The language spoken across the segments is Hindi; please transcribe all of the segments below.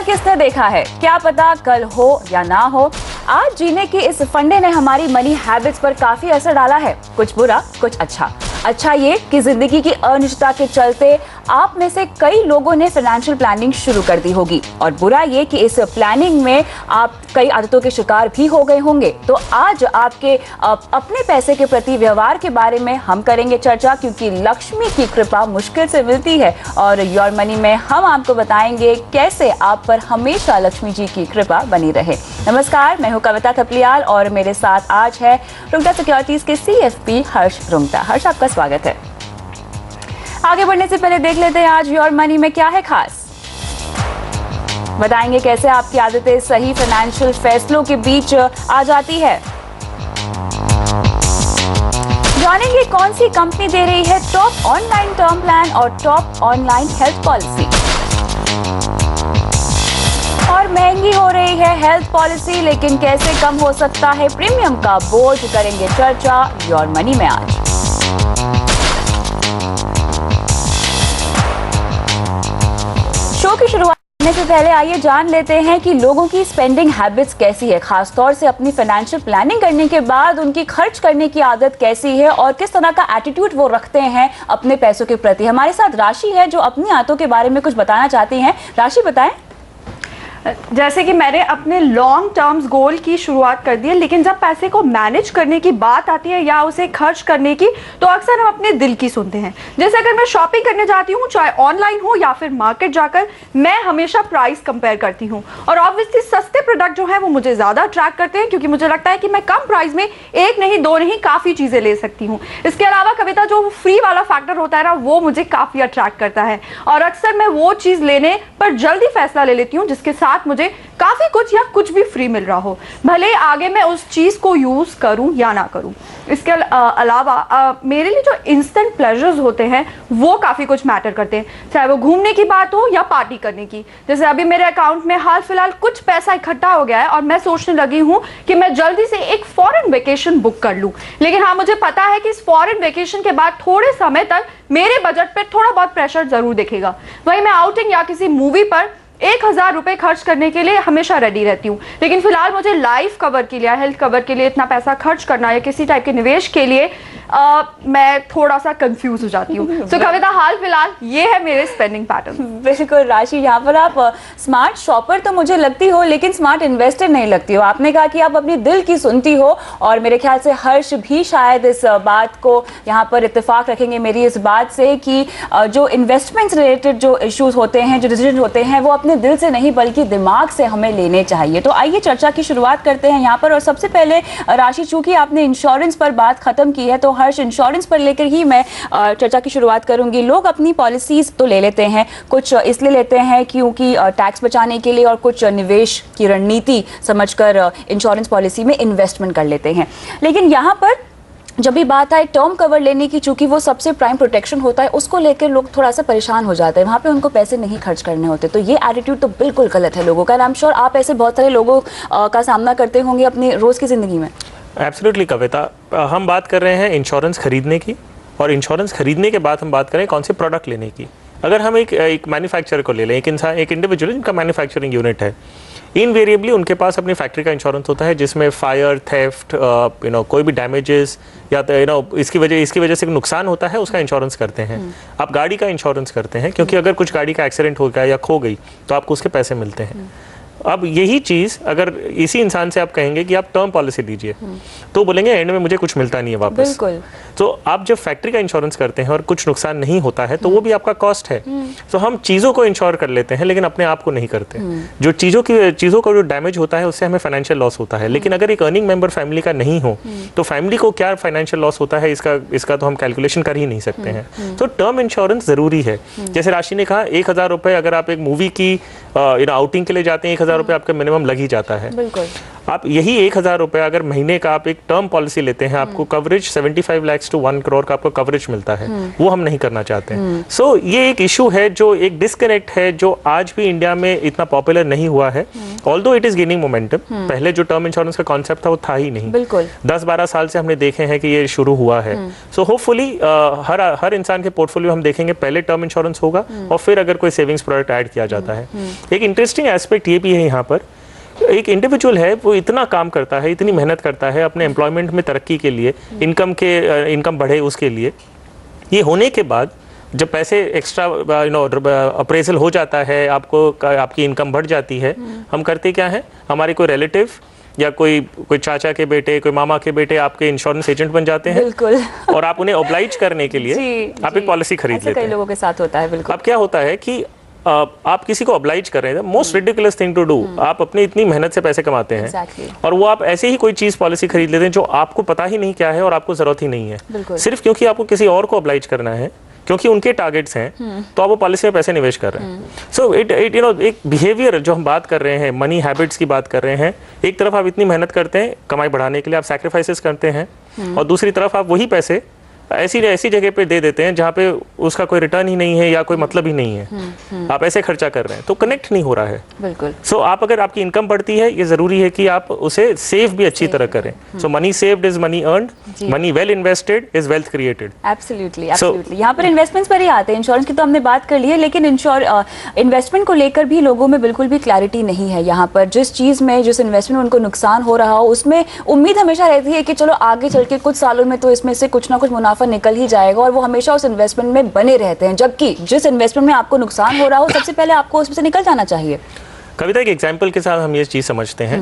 किसने देखा है, क्या पता कल हो या ना हो। आज जीने की इस फंडे ने हमारी मनी हैबिट्स पर काफी असर डाला है, कुछ बुरा कुछ अच्छा। अच्छा ये कि जिंदगी की अनिश्चितता के चलते आप में से कई लोगों ने फाइनेंशियल प्लानिंग शुरू कर दी होगी, और बुरा ये कि इस प्लानिंग में आप कई आदतों के शिकार भी हो गए होंगे। तो आज आपके अपने पैसे के प्रति व्यवहार के बारे में हम करेंगे चर्चा, क्योंकि लक्ष्मी की कृपा मुश्किल से मिलती है और योर मनी में हम आपको बताएंगे कैसे आप पर हमेशा लक्ष्मी जी की कृपा बनी रहे। नमस्कार, मैं हूं कविता थपलियाल और मेरे साथ आज है रुंगटा सिक्योरिटीज के CFP हर्ष रुंगटा। हर्ष, आपका स्वागत है। आगे बढ़ने से पहले देख लेते हैं आज योर मनी में क्या है खास। बताएंगे कैसे आपकी आदतें सही फाइनेंशियल फैसलों के बीच आ जाती है। जानेंगे कौन सी कंपनी दे रही है टॉप ऑनलाइन टर्म प्लान और टॉप ऑनलाइन हेल्थ पॉलिसी। और महंगी हो रही है हेल्थ पॉलिसी, लेकिन कैसे कम हो सकता है प्रीमियम का बोझ, करेंगे चर्चा योर मनी में आज। शो की शुरुआत करने से पहले आइए जान लेते हैं कि लोगों की स्पेंडिंग हैबिट्स कैसी है, खासतौर से अपनी फाइनेंशियल प्लानिंग करने के बाद उनकी खर्च करने की आदत कैसी है और किस तरह का एटीट्यूड वो रखते हैं अपने पैसों के प्रति। हमारे साथ राशि है जो अपनी आदतों के बारे में कुछ बताना चाहती हैं। राशि, बताएं। जैसे कि मैंने अपने लॉन्ग टर्म्स गोल की शुरुआत कर दी है, लेकिन जब पैसे को मैनेज करने की बात आती है या उसे खर्च करने की, तो अक्सर हम अपने दिल की सुनते हैं। जैसे अगर मैं शॉपिंग करने जाती हूँ, चाहे ऑनलाइन हो या फिर मार्केट जाकर, मैं हमेशा प्राइस कंपेयर करती हूँ और ऑब्वियसली सस्ते प्रोडक्ट जो है वो मुझे ज़्यादा अट्रैक्ट करते हैं, क्योंकि मुझे लगता है कि मैं कम प्राइस में एक नहीं दो नहीं काफ़ी चीज़ें ले सकती हूँ। इसके अलावा कविता, जो फ्री वाला फैक्टर होता है ना, वो मुझे काफ़ी अट्रैक्ट करता है और अक्सर मैं वो चीज़ लेने पर जल्दी फैसला ले लेती हूँ जिसके साथ मुझे काफी कुछ या कुछ भी फ्री मिल रहा हो, भले आगे मैं उस चीज को यूज करूं या ना करूं। इसके अलावा मेरे लिए जो इंस्टेंट प्लेजर्स होते हैं वो काफी कुछ मैटर करते हैं, चाहे वो घूमने की बात हो या पार्टी करने की। जैसे अभी मेरे अकाउंट में हाल फिलहाल कुछ पैसा इकट्ठा हो गया है और मैं सोचने लगी हूं कि मैं जल्दी से एक फॉरेन वेकेशन बुक कर लूं, लेकिन हाँ, मुझे पता है कि इस फॉरेन वेकेशन के बाद थोड़े समय तक मेरे बजट पे थोड़ा बहुत प्रेशर जरूर दिखेगा। वहीं मैं आउटिंग या किसी मूवी पर 1000 रुपए खर्च करने के लिए हमेशा रेडी रहती हूँ, लेकिन फिलहाल मुझे लाइफ कवर के लिए, हेल्थ कवर के लिए इतना पैसा खर्च करना या किसी टाइप के निवेश के लिए मैं थोड़ा सा कंफ्यूज हो जाती हूँ। तो कविता, हाल फिलहाल ये है मेरे स्पेंडिंग पैटर्न। बिल्कुल राशि, यहाँ पर आप स्मार्ट शॉपर तो मुझे लगती हो, लेकिन स्मार्ट इन्वेस्टर नहीं लगती हो। आपने कहा कि आप अपनी दिल की सुनती हो, और मेरे ख्याल से हर्ष भी शायद इस बात को यहाँ पर इत्तेफाक रखेंगे मेरी इस बात से कि जो इन्वेस्टमेंट्स रिलेटेड जो इश्यूज होते हैं, जो डिसीजन होते हैं, वो अपने दिल से नहीं बल्कि दिमाग से हमें लेने चाहिए। तो आइए चर्चा की शुरुआत करते हैं यहाँ पर। और सबसे पहले राशि, चूंकि आपने इंश्योरेंस पर बात खत्म की है, तो हर्ष, इंश्योरेंस पर लेकर ही मैं चर्चा की शुरुआत करूंगी। लोग अपनी पॉलिसीज तो ले लेते हैं, कुछ इसलिए लेते हैं क्योंकि टैक्स बचाने के लिए, और कुछ निवेश की रणनीति समझकर इंश्योरेंस पॉलिसी में इन्वेस्टमेंट कर लेते हैं। लेकिन यहाँ पर जब भी बात आए टर्म कवर लेने की, चूंकि वो सबसे प्राइम प्रोटेक्शन होता है, उसको लेकर लोग थोड़ा सा परेशान हो जाते हैं। वहाँ पे उनको पैसे नहीं खर्च करने होते। तो ये एटीट्यूड तो बिल्कुल गलत है लोगों का। आई एम श्योर आप ऐसे बहुत सारे लोगों का सामना करते होंगे अपनी रोज़ की ज़िंदगी में। एब्सोल्युटली कविता, हम बात कर रहे हैं इंश्योरेंस खरीदने की, और इंश्योरेंस खरीदने के बाद हम बात करें कौन से प्रोडक्ट लेने की। अगर हम एक मैन्युफैक्चरर को ले लें, एक इंसान, एक इंडिविजुअल जिनका मैन्युफैक्चरिंग यूनिट है, इनवेरिएबली उनके पास अपनी फैक्ट्री का इंश्योरेंस होता है, जिसमें फायर, थेफ्ट, कोई भी डैमेजेस या इसकी वजह से नुकसान होता है, उसका इंश्योरेंस करते हैं। आप गाड़ी का इंश्योरेंस करते हैं, क्योंकि अगर कुछ गाड़ी का एक्सीडेंट हो गया या खो गई तो आपको उसके पैसे मिलते हैं। अब यही चीज़ अगर इसी इंसान से आप कहेंगे कि आप टर्म पॉलिसी लीजिए, तो बोलेंगे एंड में मुझे कुछ मिलता नहीं है वापस। बिल्कुल। तो आप जब फैक्ट्री का इंश्योरेंस करते हैं और कुछ नुकसान नहीं होता है, तो वो भी आपका कॉस्ट है। तो हम चीज़ों को इंश्योर कर लेते हैं, लेकिन अपने आप को नहीं करते। जो चीज़ों का जो डैमेज होता है, उससे हमें फाइनेंशियल लॉस होता है। लेकिन अगर एक अर्निंग मेंबर फैमिली का नहीं हो, तो फैमिली को क्या फाइनेंशियल लॉस होता है, इसका तो हम कैलकुलेशन कर ही नहीं सकते हैं। तो टर्म इंश्योरेंस ज़रूरी है। जैसे राशि ने कहा, 1000 रुपये अगर आप एक मूवी की आउटिंग के लिए जाते हैं, 1000 रुपये आपका मिनिमम लग ही जाता है। आप यही 1,000 रुपये अगर महीने का आप एक टर्म पॉलिसी लेते हैं, आपको कवरेज 75 लाख to 1 करोड़ का आपको कवरेज मिलता है, वो हम नहीं करना चाहते हैं। सो ये एक इशू है, जो एक डिस्कनेक्ट है, जो आज भी इंडिया में इतना पॉपुलर नहीं हुआ है, although it is gaining momentum. पहले जो टर्म इंश्योरेंस का कॉन्सेप्ट था वो था ही नहीं, बिल्कुल 10-12 साल से हमने देखे हैं कि ये शुरू हुआ है। सो होपफुली हर इंसान के पोर्टफोलियो हम देखेंगे पहले टर्म इंश्योरेंस होगा और फिर अगर कोई सेविंग्स प्रोडक्ट ऐड किया जाता है। एक इंटरेस्टिंग एस्पेक्ट ये भी है यहाँ पर, एक इंडिविजुअल है वो इतना काम करता है, इतनी मेहनत करता है अपने एम्प्लॉयमेंट में तरक्की के लिए, इनकम बढ़े उसके लिए, ये होने के बाद जब पैसे एक्स्ट्रा अप्रेजल हो जाता है, आपकी इनकम बढ़ जाती है, हम करते क्या है, हमारे कोई रिलेटिव या कोई चाचा के बेटे, कोई मामा के बेटे आपके इंश्योरेंस एजेंट बन जाते हैं। बिल्कुल और आप उन्हें ऑब्लाइज करने के लिए आप एक पॉलिसी खरीद लेते हैं। कई लोगों के साथ होता है। बिल्कुल अब क्या होता है कि आप किसी को ऑब्लाइज कर रहे हैं, most ridiculous thing to do, आप अपनी इतनी मेहनत से पैसे कमाते हैं Exactly. और वो आप ऐसे ही कोई चीज पॉलिसी खरीद लेते हैं जो आपको पता ही नहीं क्या है और आपको जरूरत ही नहीं है, सिर्फ क्योंकि आपको किसी और को ऑब्लाइज करना है, क्योंकि उनके टारगेट्स हैं, तो आप वो पॉलिसी में पैसे निवेश कर रहे हैं। सो इट एक बिहेवियर जो हम बात कर रहे हैं, मनी हैबिट्स की बात कर रहे हैं, एक तरफ आप इतनी मेहनत करते हैं कमाई बढ़ाने के लिए, आप सैक्रिफाइसेस करते हैं, और दूसरी तरफ आप वही पैसे ऐसी जगह पे दे देते हैं जहाँ पे उसका कोई रिटर्न ही नहीं है या कोई मतलब ही नहीं है, आप ऐसे खर्चा कर रहे हैं, तो कनेक्ट नहीं हो रहा है। बिल्कुल। सो आप अगर आपकी इनकम बढ़ती है, ये जरूरी है कि आप उसे सेव भी अच्छी तरह करें। So money saved is money earned, money well invested is wealth created. Absolutely absolutely. यहाँ पर इन्वेस्टमेंट्स पर ही आते हैं, इंश्योरेंस की तो हमने बात कर ली है, लेकिन इन्वेस्टमेंट को लेकर भी लोगों में बिल्कुल भी क्लैरिटी नहीं है। यहाँ पर जिस चीज़ में, जिस इन्वेस्टमेंट में उनको नुकसान हो रहा हो, उसमें उम्मीद हमेशा रहती है कि चलो आगे चल के कुछ सालों में तो इसमें से कुछ ना कुछ मुनाफा निकल ही जाएगा, और वो हमेशा उस इन्वेस्टमेंट में बने रहते हैं, जबकि जिस इन्वेस्टमेंट में आपको नुकसान हो रहा हो, सबसे पहले आपको उसमें से निकल जाना चाहिए। कविता, एक एग्जांपल के साथ हम ये चीज़ समझते हैं।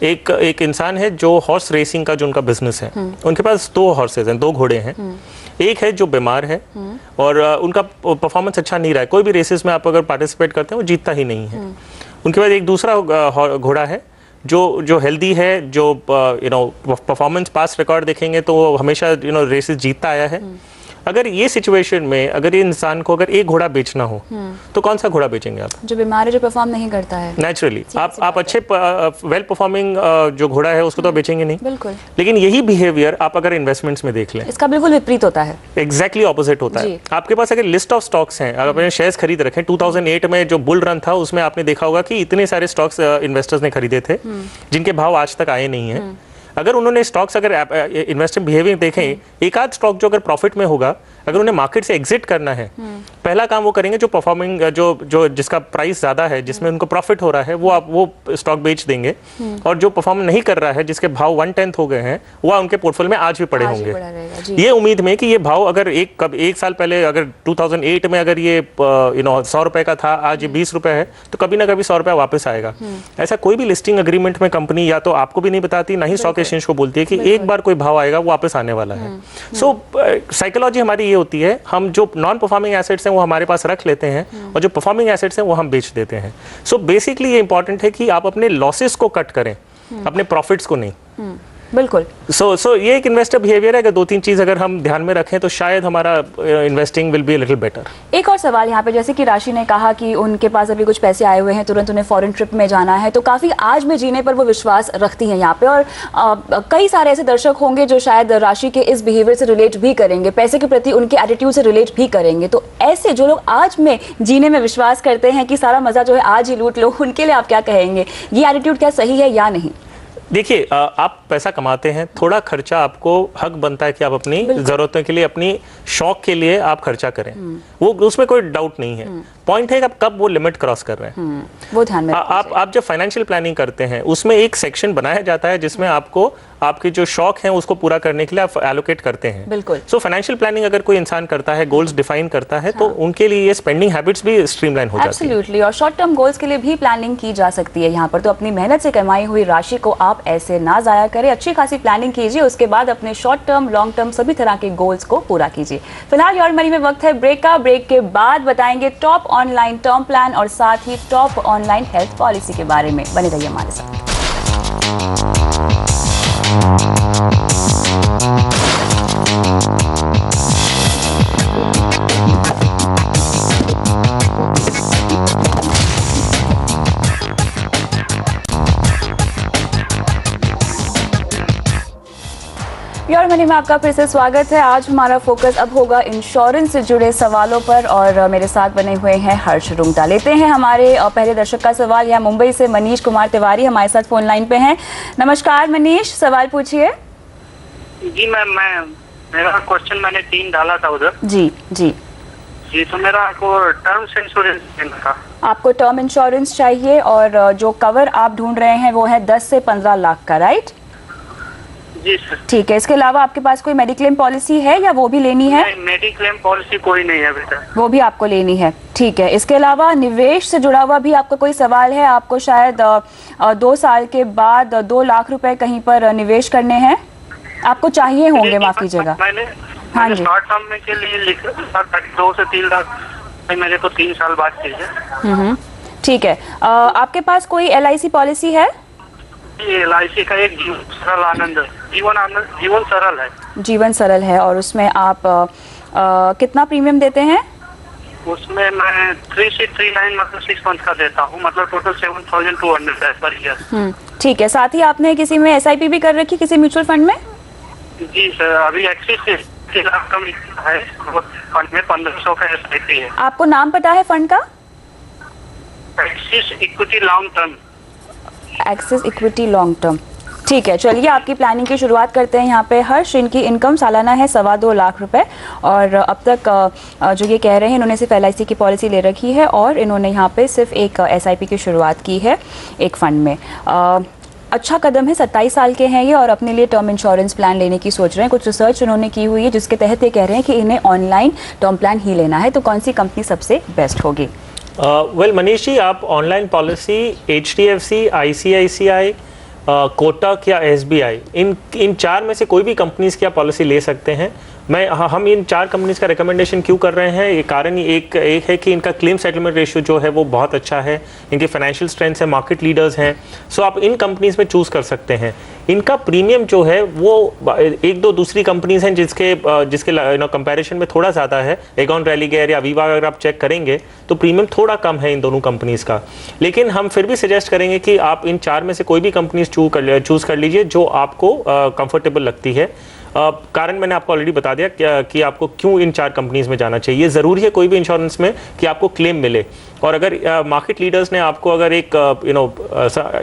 एक इंसान है जो हॉर्स रेसिंग का जो उनका बिजनेस है, उनके पास 2 हॉर्सेज हैं, 2 घोड़े हैं। एक है जो बीमार है और उनका परफॉर्मेंस अच्छा नहीं रहा है, कोई भी रेसेस में आप अगर पार्टिसिपेट करते हैं वो जीतता ही नहीं है। उनके बाद एक दूसरा घोड़ा है जो हेल्दी है, जो परफॉर्मेंस पास रिकॉर्ड देखेंगे तो वो हमेशा रेसेस जीतता आया है। अगर ये सिचुएशन में अगर ये इंसान को अगर एक घोड़ा बेचना हो, तो कौन सा घोड़ा बेचेंगे आप? जो बीमार है, जो परफॉर्म नहीं करता है। नेचुरली आप अच्छे वेल परफॉर्मिंग जो घोड़ा है उसको तो बेचेंगे नहीं। बिल्कुल। लेकिन यही बिहेवियर आप अगर इन्वेस्टमेंट्स में देख लें, इसका बिल्कुल विपरीत होता है। एग्जैक्टली ऑपोजिट होता है। आपके पास अगर लिस्ट ऑफ स्टॉक्स हैं, अगर आपने शेयर्स खरीद रखे, 2008 में जो बुल रन था उसमें आपने देखा होगा कि इतने सारे स्टॉक्स इन्वेस्टर्स ने खरीदे थे जिनके भाव आज तक आए नहीं है। अगर उन्होंने स्टॉक्स अगर इन्वेस्टर बिहेवियर देखें, एक आध स्टॉक जो अगर प्रॉफिट में होगा, अगर उन्हें मार्केट से एग्जिट करना है, पहला काम वो करेंगे जो परफॉर्मिंग जो जिसका प्राइस ज्यादा है, जिसमें उनको प्रॉफिट हो रहा है, वो स्टॉक बेच देंगे, और जो परफॉर्म नहीं कर रहा है, जिसके भाव 1/10 हो गए हैं, वो उनके पोर्टफोलियो में आज भी पड़े होंगे, ये उम्मीद में कि ये भाव अगर एक साल पहले अगर 2008 में अगर ये 100 रुपए का था, आज ये 20 रुपए है, तो कभी ना कभी 100 रुपया वापस आएगा। ऐसा कोई भी लिस्टिंग एग्रीमेंट में कंपनी या तो आपको भी नहीं बताती, ना ही स्टॉक एक्सचेंज को बोलती है कि एक बार कोई भाव आएगा वो वापस आने वाला है। सो साइकोलॉजी हमारी ये होती है, हम जो नॉन परफॉर्मिंग एसेट्स हैं वो हमारे पास रख लेते हैं, और जो परफॉर्मिंग एसेट्स हैं वो हम बेच देते हैं। सो बेसिकली ये इंपॉर्टेंट है कि आप अपने लॉसेस को कट करें, अपने प्रॉफिट्स को नहीं। बिल्कुल। सो ये एक इन्वेस्टर बिहेवियर है। अगर 2-3 चीज अगर हम ध्यान में रखें तो शायद हमारा investing will be a little better. एक और सवाल यहाँ पे, जैसे कि राशि ने कहा कि उनके पास अभी कुछ पैसे आए हुए हैं, तुरंत उन्हें फॉरेन ट्रिप में जाना है, तो काफी आज में जीने पर वो विश्वास रखती हैं यहाँ पे, और कई सारे ऐसे दर्शक होंगे जो शायद राशि के इस बिहेवियर से रिलेट भी करेंगे, पैसे के प्रति उनके एटीट्यूड से रिलेट भी करेंगे। तो ऐसे जो लोग आज में जीने में विश्वास करते हैं कि सारा मजा जो है आज ही लूट लो, उनके लिए आप क्या कहेंगे? ये एटीट्यूड क्या सही है या नहीं? देखिए, आप पैसा कमाते हैं, थोड़ा खर्चा आपको हक बनता है कि आप अपनी जरूरतों के लिए, अपनी शौक के लिए आप खर्चा करें, वो उसमें कोई डाउट नहीं है। पॉइंट है कि आप कब वो लिमिट क्रॉस कर रहे हैं, वो ध्यान में आप जब फाइनेंशियल प्लानिंग करते हैं उसमें एक सेक्शन बनाया जाता है जिसमें आपको आपके जो शौक हैं उसको पूरा करने के लिए आप एलोकेट करते हैं। बिल्कुल। सो फाइनेंशियल प्लानिंग अगर कोई इंसान करता है, गोल्स डिफाइन करता है, तो उनके लिए ये स्पेंडिंग हैबिट्स भी स्ट्रीमलाइन हो जाती है। एब्सोल्युटली। और शॉर्ट टर्म गोल्स के लिए भी प्लानिंग की जा सकती है यहाँ पर। तो अपनी मेहनत से कमाई हुई राशि को आप ऐसे ना जाया करें, अच्छी खासी प्लानिंग कीजिए, उसके बाद अपने शॉर्ट टर्म, लॉन्ग टर्म सभी तरह के गोल्स को पूरा कीजिए। फिलहाल योर मनी में वक्त है ब्रेक का। ब्रेक के बाद बताएंगे टॉप ऑनलाइन टर्म प्लान और साथ ही टॉप ऑनलाइन हेल्थ पॉलिसी के बारे में। बने रहिए हमारे साथ। मनी में आपका फिर से स्वागत है। आज हमारा फोकस अब होगा इंश्योरेंस से जुड़े सवालों पर और मेरे साथ बने हुए हैं हर्ष रुंगटा। लेते हैं हमारे पहले दर्शक का सवाल। यहाँ मुंबई से मनीष कुमार तिवारी हमारे साथ फोन लाइन पे हैं। नमस्कार मनीष, सवाल पूछिए। जी मैम, मेरा क्वेश्चन मैंने 3 डाला था उधर। जी जी जी, तो मेरा को टर्म इंश्योरेंस लेना था। आपको टर्म इंश्योरेंस चाहिए और जो कवर आप ढूंढ रहे हैं वो है 10 से 15 लाख का, राइट? जी सर। ठीक है, इसके अलावा आपके पास कोई मेडिक्लेम पॉलिसी है या वो भी लेनी है? मेडिक्लेम पॉलिसी कोई नहीं है अभी तक। वो भी आपको लेनी है, ठीक है। इसके अलावा निवेश से जुड़ा हुआ भी आपका कोई सवाल है? आपको शायद 2 साल के बाद 2 लाख रुपए कहीं पर निवेश करने हैं, आपको चाहिए होंगे, माफ कीजिएगा। मैंने हाँ जी, शॉर्ट टर्म में के लिए लिखा 2 से 3 लाख मेरे को 3 साल बाद चाहिए। ठीक है। आपके पास कोई LIC पॉलिसी है? LIC का एक जीवन सरल है। जीवन सरल है और उसमें आप कितना प्रीमियम देते हैं? उसमें मैं 3 से 39 मतलब 6 मंथ का देता हूँ, मतलब टोटल 7200 है पर ईयर। ठीक है। साथ ही आपने किसी में SIP भी कर रखी, किसी म्यूचुअल फंड में? जी सर, अभी एक्सिस से लाख कम है, फंड में 1500 का SIP है। आपको नाम पता है फंड का? Axis equity long term. Axis equity long term, ठीक है। चलिए आपकी प्लानिंग की शुरुआत करते हैं। यहाँ पे हर्ष, इनकी इनकम सालाना है 2.25 लाख रुपए और अब तक जो ये कह रहे हैं इन्होंने सिर्फ LIC की पॉलिसी ले रखी है और इन्होंने यहाँ पे सिर्फ एक SIP की शुरुआत की है एक फंड में। अच्छा कदम है। 27 साल के हैं ये और अपने लिए टर्म इंश्योरेंस प्लान लेने की सोच रहे हैं। कुछ रिसर्च उन्होंने की हुई है जिसके तहत ये कह रहे हैं कि इन्हें ऑनलाइन टर्म प्लान ही लेना है। तो कौन सी कंपनी सबसे बेस्ट होगी? वेल मनीष जी, आप online policy HDFC, ICICI, Kotak या SBI, इन 4 में से कोई भी कंपनीज की आप पॉलिसी ले सकते हैं। हम इन 4 कंपनीज का रिकमेंडेशन क्यों कर रहे हैं? ये कारण एक है कि इनका क्लेम सेटलमेंट रेशियो जो है वो बहुत अच्छा है, इनके फाइनेंशियल स्ट्रेंथ है, मार्केट लीडर्स हैं। सो आप इन कंपनीज में चूज़ कर सकते हैं। इनका प्रीमियम जो है वो 1-2 दूसरी कंपनीज हैं जिसके कंपैरिजन में थोड़ा ज़्यादा है। एगॉन रैलीगेयर या अवीवा अगर आप चेक करेंगे तो प्रीमियम थोड़ा कम है इन दोनों कंपनीज का। लेकिन हम फिर भी सजेस्ट करेंगे कि आप इन 4 में से कोई भी कंपनीज चूज़ कर लीजिए जो आपको कंफर्टेबल लगती है। कारण मैंने आपको ऑलरेडी बता दिया कि आपको क्यों इन 4 कंपनीज में जाना चाहिए। ज़रूरी है कोई भी इंश्योरेंस में कि आपको क्लेम मिले और अगर मार्केट लीडर्स ने आपको अगर एक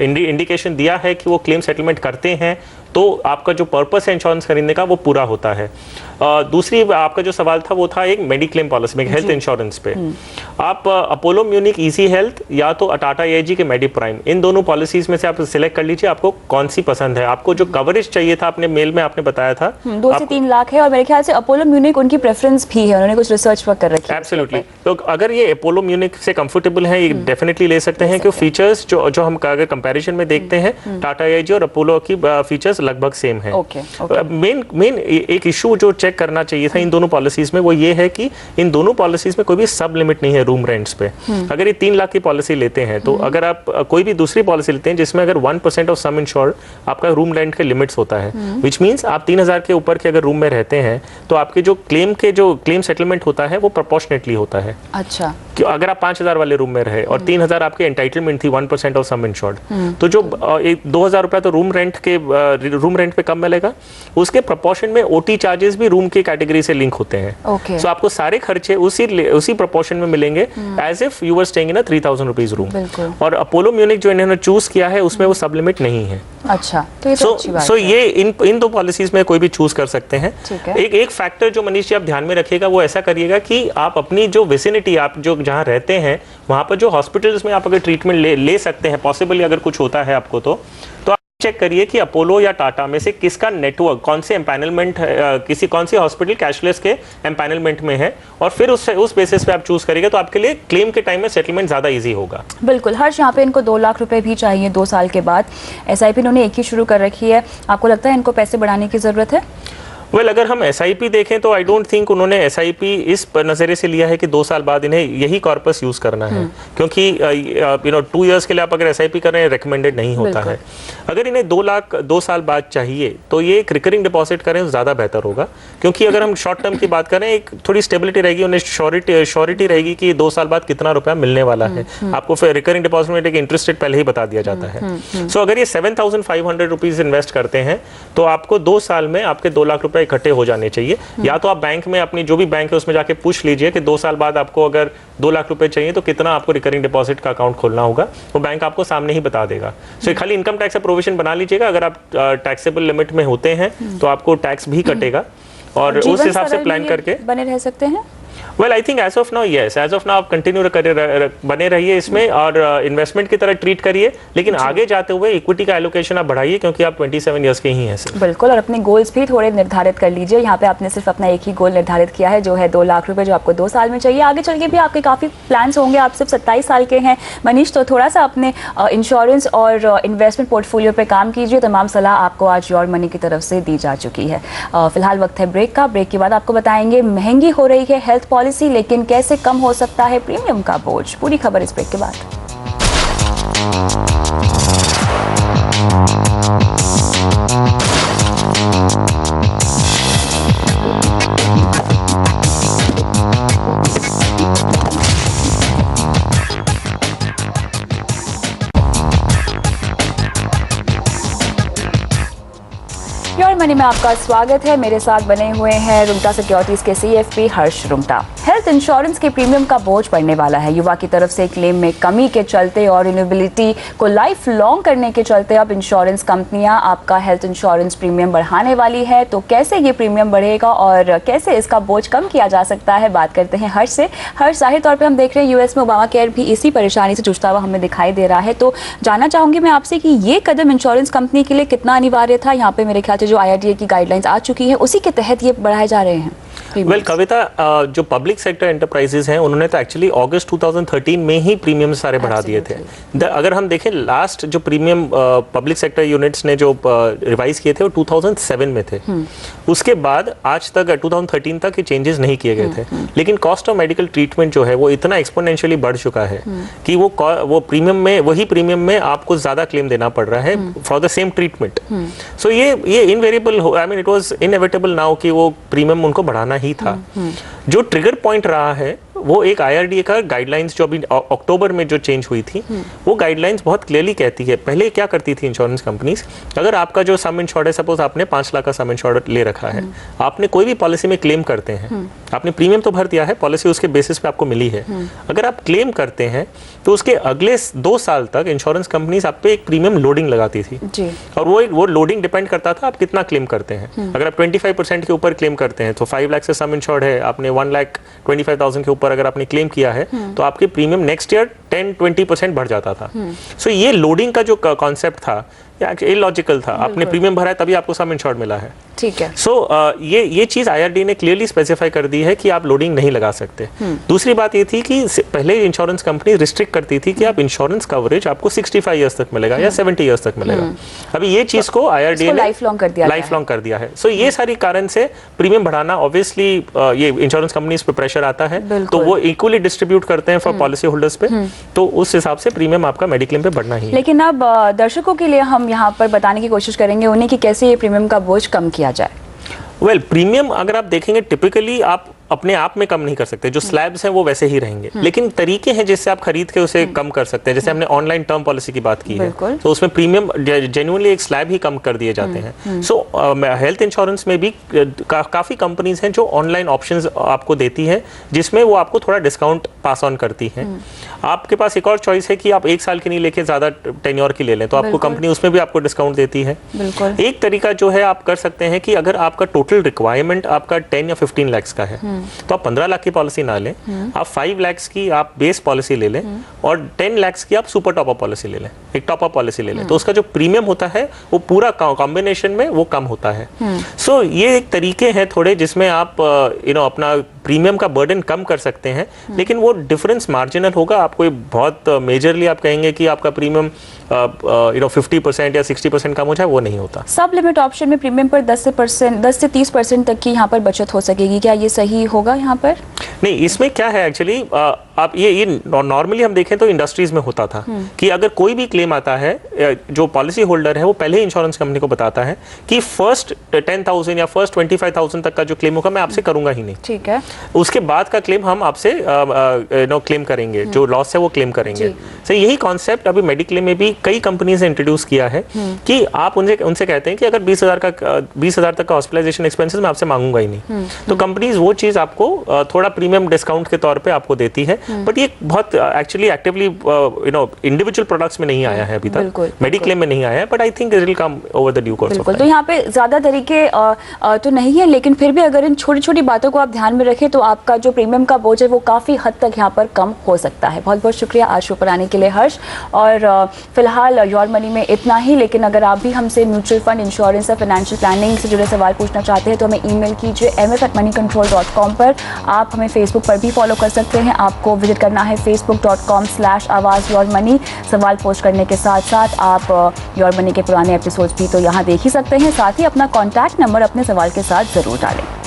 इंडिकेशन दिया है कि वो क्लेम सेटलमेंट करते हैं तो आपका जो पर्पस है इंश्योरेंस खरीदने का वो पूरा होता है। दूसरी आपका जो सवाल था वो था एक मेडिक्लेम पॉलिसी में, हेल्थ इंश्योरेंस पे। आप अपोलो म्यूनिक ईजी हेल्थ या तो टाटा AIG के मेडी प्राइम, इन दोनों पॉलिसीज में से आप सिलेक्ट कर लीजिए आपको कौन सी पसंद है। आपको जो कवरेज चाहिए था अपने मेल में आपने बताया था 2 से 3 लाख है और मेरे ख्याल से अपोलो म्यूनिक उनकी प्रेफरेंस भी है, उन्होंने कुछ रिसर्च वर्क कर रखी है। एब्सोल्युटली। तो अगर ये अपोलो म्यूनिक से कंफर्टेबल है, ये डेफिनेटली ले सकते हैं क्योंकि फीचर्स जो हम अगर कंपैरिजन में देखते हैं टाटा AIG और अपोलो की फीचर्स लगभग सेम है। मेन एक इशू जो चेक करना चाहिए था इन दोनों पॉलिसीज में वो ये है कि इन दोनों पॉलिसीज में कोई भी सब लिमिट नहीं है रूम रेंट्स पे। अगर ये 3 लाख की पॉलिसी लेते हैं तो अगर आप कोई भी दूसरी पॉलिसी लेते हैं जिसमें अगर 1% ऑफ सम इंश्योर्ड आपका रूम रेंट के लिमिट्स होता है, विच मींस आप 3000 के ऊपर के अगर रूम में रहते हैं तो आपके जो क्लेम सेटलमेंट होता है वो प्रोपोर्शनेटली होता है। अच्छा, अगर आप 5000 वाले रूम में रहे और 3000 आपके एंटाइटलमेंट थी 1% ऑफ सम इंश्योर्ड, तो जो 2000 रुपया तो रूम रेंट पे कम मिलेगा, उसके प्रोपोर्शन में OT चार्जेस भी रूम की कैटेगरी से लिंक होते हैं। सो आपको सारे खर्चे उसी प्रोपोर्शन में मिलेंगे as if you were staying in a 3000 rupees room. और अपोलो म्यूनिक जो इन्होंने चूज किया है उसमें वो सब लिमिट नहीं है। अच्छा, तो ये तो अच्छी बात है। है। ये इन 2 पॉलिसीज में कोई भी चूज कर सकते हैं। एक फैक्टर जो मनीष जी आप ध्यान में रखिएगा वो ऐसा करिएगा कि आप अपनी जो विसिनिटी आप जो जहाँ रहते हैं वहाँ पर जो हॉस्पिटल्स में आप अगर ट्रीटमेंट ले सकते हैं, पॉसिबली अगर कुछ होता है आपको तो आप चेक करिए कि अपोलो या टाटा में से किसका नेटवर्क, कौन से एम्पैनलमेंट, कौन सी हॉस्पिटल कैशलेस के एम्पैनलमेंट में है और फिर उस बेसिस पे आप चूज करिएगा तो आपके लिए क्लेम के टाइम में सेटलमेंट ज़्यादा इजी होगा। बिल्कुल हर्ष, यहाँ पे इनको 2 लाख रुपए भी चाहिए 2 साल के बाद। SIP इन्होंने एक ही शुरू कर रखी है, आपको लगता है इनको पैसे बढ़ाने की ज़रूरत है? अगर हम SIP देखें तो आई डोंट थिंक उन्होंने SIP इस नज़रिए से लिया है कि 2 साल बाद इन्हें यही कॉर्पस यूज़ करना है, क्योंकि 2 इयर्स के लिए आप अगर SIP कर रहे हैं रिकमेंडेड नहीं होता है। अगर इन्हें 2 लाख 2 साल बाद चाहिए तो ये एक रिकरिंग डिपॉजिट करें तो ज़्यादा बेहतर होगा, क्योंकि अगर हम शॉर्ट टर्म की बात करें एक थोड़ी स्टेबिलिटी रहेगी, उन्हें श्योरिटी रहेगी कि 2 साल बाद कितना रुपया मिलने वाला है। आपको फिर रिकरिंग डिपॉजिट में एक इंटरेस्ट रेट पहले ही बता दिया जाता है। सो अगर ये 7500 रुपीज़ इन्वेस्ट करते हैं तो आपको 2 साल में आपके 2 लाख रुपए रुपए इकट्ठे हो जाने चाहिए। या तो आप बैंक में अपनी जो भी बैंक है उसमें जाके पूछ लीजिए कि 2 साल बाद आपको अगर 2 लाख रुपए चाहिए तो कितना आपको रिकरिंग डिपॉजिट का अकाउंट खोलना होगा, वो बैंक आपको सामने ही बता देगा। सो खाली इनकम टैक्स का प्रोविजन बना लीजिएगा, अगर आप टैक्सेबल लिमिट में होते हैं तो आपको टैक्स भी कटेगा और उस हिसाब से प्लान करके बने रह सकते हैं। Well I think as of now yes, as of now आप कंटिन्यू बने रहिए इसमें और इन्वेस्टमेंट की तरह ट्रीट करिए, लेकिन आगे जाते हुए इक्विटी का एलोकेशन आप बढ़ाइए क्योंकि आप 27 इयर्स के ही हैं सर। बिल्कुल, और अपने गोल्स भी थोड़े निर्धारित कर लीजिए। यहाँ पे आपने सिर्फ अपना एक ही गोल निर्धारित किया है जो है 2 लाख रुपए, जो आपको 2 साल में चाहिए। आगे चल के भी आपके काफ़ी प्लान्स होंगे। आप सिर्फ 27 साल के हैं मनीष, तो थोड़ा सा अपने इंश्योरेंस और इन्वेस्टमेंट पोर्टफोलियो पे काम कीजिए। तमाम सलाह आपको आज योर मनी की तरफ से दी जा चुकी है। फिलहाल वक्त है ब्रेक का। ब्रेक के बाद आपको बताएंगे महंगी हो रही है हेल्थ पॉलिसी, लेकिन कैसे कम हो सकता है प्रीमियम का बोझ। पूरी खबर इस ब्रेक के बाद। योर मनी में आपका स्वागत है। मेरे साथ बने हुए हैं रुंगटा सिक्योरिटीज के CFP हर्ष रुंगटा। हेल्थ इंश्योरेंस के प्रीमियम का बोझ बढ़ने वाला है। युवा की तरफ से क्लेम में कमी के चलते और रिन्यूएबिलिटी को लाइफ लॉन्ग करने के चलते अब इंश्योरेंस कंपनियां आपका हेल्थ इंश्योरेंस प्रीमियम बढ़ाने वाली है। तो कैसे ये प्रीमियम बढ़ेगा और कैसे इसका बोझ कम किया जा सकता है, बात करते हैं हर्ष से। हर्ष, जाहिर तौर पर हम देख रहे हैं US में ओबामा केयर भी इसी परेशानी से जूझता हुआ हमें दिखाई दे रहा है। तो जानना चाहूंगी मैं आपसे कि ये कदम इंश्योरेंस कंपनी के लिए कितना अनिवार्य था। यहाँ पे मेरे ख्याल से जो IRDA की गाइडलाइंस आ चुकी है उसी के तहत ये बढ़ाए जा रहे हैं। वेल कविता, जो पब्लिक सेक्टर एंटरप्राइजेज हैं उन्होंने तो एक्चुअली अगस्त 2013 में ही प्रीमियम सारे बढ़ा दिए थे। अगर हम देखें लास्ट जो प्रीमियम पब्लिक सेक्टर यूनिट्स ने जो रिवाइज किए थे वो 2007 में थे। उसके बाद आज तक 2013 तक ये चेंजेस नहीं किए गए थे, लेकिन कॉस्ट ऑफ मेडिकल ट्रीटमेंट जो है वो इतना एक्सपोनेंशियली बढ़ चुका है कि वो प्रीमियम में, वही प्रीमियम में आपको ज्यादा क्लेम देना पड़ रहा है फॉर द सेम ट्रीटमेंट। सो ये invariable, I mean it was inevitable now कि वो प्रीमियम उनको बढ़ाना ही था। जो ट्रिगर पॉइंट रहा है वो एक IRDA का गाइडलाइंस जो अभी अक्टूबर में जो चेंज हुई थी, वो गाइडलाइंस बहुत क्लियरली कहती है। पहले क्या करती थी इंश्योरेंस कंपनीज, अगर आपका जो सम इंश्योर्ड है, सपोज आपने 5 लाख का सम इंश्योर्ड ले रखा है, आपने कोई भी पॉलिसी में क्लेम करते हैं, आपने प्रीमियम तो भर दिया है, पॉलिसी उसके बेसिस पे आपको मिली है, अगर आप क्लेम करते हैं तो उसके अगले 2 साल तक इंश्योरेंस कंपनीज आप पे एक प्रीमियम लोडिंग लगाती थी जी। और वो लोडिंग डिपेंड करता था आप कितना क्लेम करते हैं। अगर आप 25% के ऊपर क्लेम करते हैं तो 5 लाख से सम इंश्योर्ड है, आपने 1,25,000 के ऊपर अगर आपने क्लेम किया है तो आपके प्रीमियम नेक्स्ट ईयर 10-20% बढ़ जाता था। सो ये लोडिंग का जो कॉन्सेप्ट था इलॉजिकल था। आपने प्रीमियम भरा है तभी आपको सम इंश्योर्ड मिला है, ठीक है। सो ये चीज IRDA ने क्लियरली स्पेसिफाई कर दी है कि आप लोडिंग नहीं लगा सकते। दूसरी बात ये थी कि पहले इंश्योरेंस कंपनी रिस्ट्रिक्ट करती थी कि आप इंश्योरेंस कवरेज आपको 65 इयर्स तक मिलेगा या 70 इयर्स तक मिलेगा। अभी ये चीज को IRDA ने लाइफ लॉन्ग कर दिया है। सो ये सारी कारण से प्रीमियम बढ़ाना, ऑब्वियसली ये इंश्योरेंस कंपनीज पे प्रेशर आता है तो वो इक्वली डिस्ट्रीब्यूट करते हैं फॉर पॉलिसी होल्डर्स पे, तो उस हिसाब से प्रीमियम आपका मेडिक्लेम पे बढ़ना ही है। लेकिन अब दर्शकों के लिए हम यहाँ पर बताने की कोशिश करेंगे उन्हें कि कैसे ये प्रीमियम का बोझ कम किया जाए। वेल प्रीमियम अगर आप देखेंगे टिपिकली आप अपने आप में कम नहीं कर सकते, जो स्लैब्स हैं वो वैसे ही रहेंगे, लेकिन तरीके हैं जिससे आप खरीद के उसे कम कर सकते हैं। जैसे हमने ऑनलाइन टर्म पॉलिसी की बात की है तो उसमें प्रीमियम जेन्युइनली एक स्लैब ही कम कर दिए जाते हैं। सो हेल्थ इंश्योरेंस में भी काफी कंपनीज हैं जो ऑनलाइन ऑप्शंस आपको देती है जिसमें वो आपको थोड़ा डिस्काउंट पास ऑन करती है। आपके पास एक और चॉइस है कि आप 1 साल की नहीं लेके ज्यादा टेन्योर की ले लें तो आपको कंपनी उसमें भी आपको डिस्काउंट देती है। एक तरीका जो है आप कर सकते हैं कि अगर आपका टोटल रिक्वायरमेंट आपका 10 या 15 लाख का है तो आप 15 लाख की पॉलिसी ना लें, आप 5 लाख की आप बेस पॉलिसी ले लें और 10 लाख की आप सुपर टॉप अप पॉलिसी ले लें, एक टॉप अप पॉलिसी ले लें, तो उसका जो प्रीमियम होता है वो पूरा कॉम्बिनेशन में वो कम होता है। सो ये एक तरीके हैं थोड़े जिसमें आप अपना प्रीमियम का बर्डन कम कर सकते हैं, लेकिन वो डिफरेंस मार्जिनल होगा। आपको बहुत मेजरली आप कहेंगे कि आपका प्रीमियम 50% या 60% कम हो जाए, वो नहीं होता। सब लिमिट ऑप्शन में प्रीमियम पर 10 से 30% तक की यहाँ पर बचत हो सकेगी, क्या ये सही होगा यहाँ पर? नहीं, इसमें क्या है एक्चुअली, आप ये नॉर्मली हम देखें तो इंडस्ट्रीज में होता था कि अगर कोई भी क्लेम आता है, जो पॉलिसी होल्डर है वो पहले ही इंश्योरेंस कंपनी को बताता है कि फर्स्ट 10,000 या फर्स्ट 25,000 तक का जो क्लेम होगा मैं आपसे करूंगा ही नहीं। ठीक है। उसके बाद का क्लेम हम आपसे क्लेम करेंगे, जो लॉस है वो क्लेम करेंगे। सो यही कॉन्सेप्ट अभी मेडिक्लेम में भी कई कंपनीज ने इंट्रोड्यूस किया है कि आप उनसे कहते हैं कि अगर 20,000 तक का हॉस्पिटलाइजेशन एक्सपेंसेस मैं आपसे मांगूंगा ही नहीं, तो कंपनीज वो चीज आपको थोड़ा प्रीमियम डिस्काउंट के तौर पे आपको देती है। बट ये बहुत एक्चुअली एक्टिवली इंडिविजुअल प्रोडक्ट्स में नहीं आया है अभी तक, मेडिक्लेम में नहीं आया है, but I think it will come over the due course of time. तो यहाँ पे ज्यादा तरीके तो नहीं है, लेकिन फिर भी अगर इन छोटी छोटी बातों को आप ध्यान में रखें तो आपका जो प्रीमियम का बोझ है वो काफी हद तक यहाँ पर कम हो सकता है। बहुत बहुत शुक्रिया आज शो पर आने के लिए हर्ष। और फिलहाल योर मनी में इतना ही, लेकिन अगर आप भी हमसे म्यूचुअल फंड, इंश्योरेंस या फाइनेंशियल प्लानिंग से जुड़े सवाल पूछना चाहते हैं तो हमें ईमेल कीजिए mf@moneycontrol.com पर। आप हमें फेसबुक पर भी फॉलो कर सकते हैं। आपको विजिट करना है facebook.com/आवाज़-योर-मनी। सवाल पोस्ट करने के साथ साथ आप योर मनी के पुराने एपिसोड्स भी तो यहाँ देख ही सकते हैं। साथ ही अपना कॉन्टैक्ट नंबर अपने सवाल के साथ ज़रूर डालें।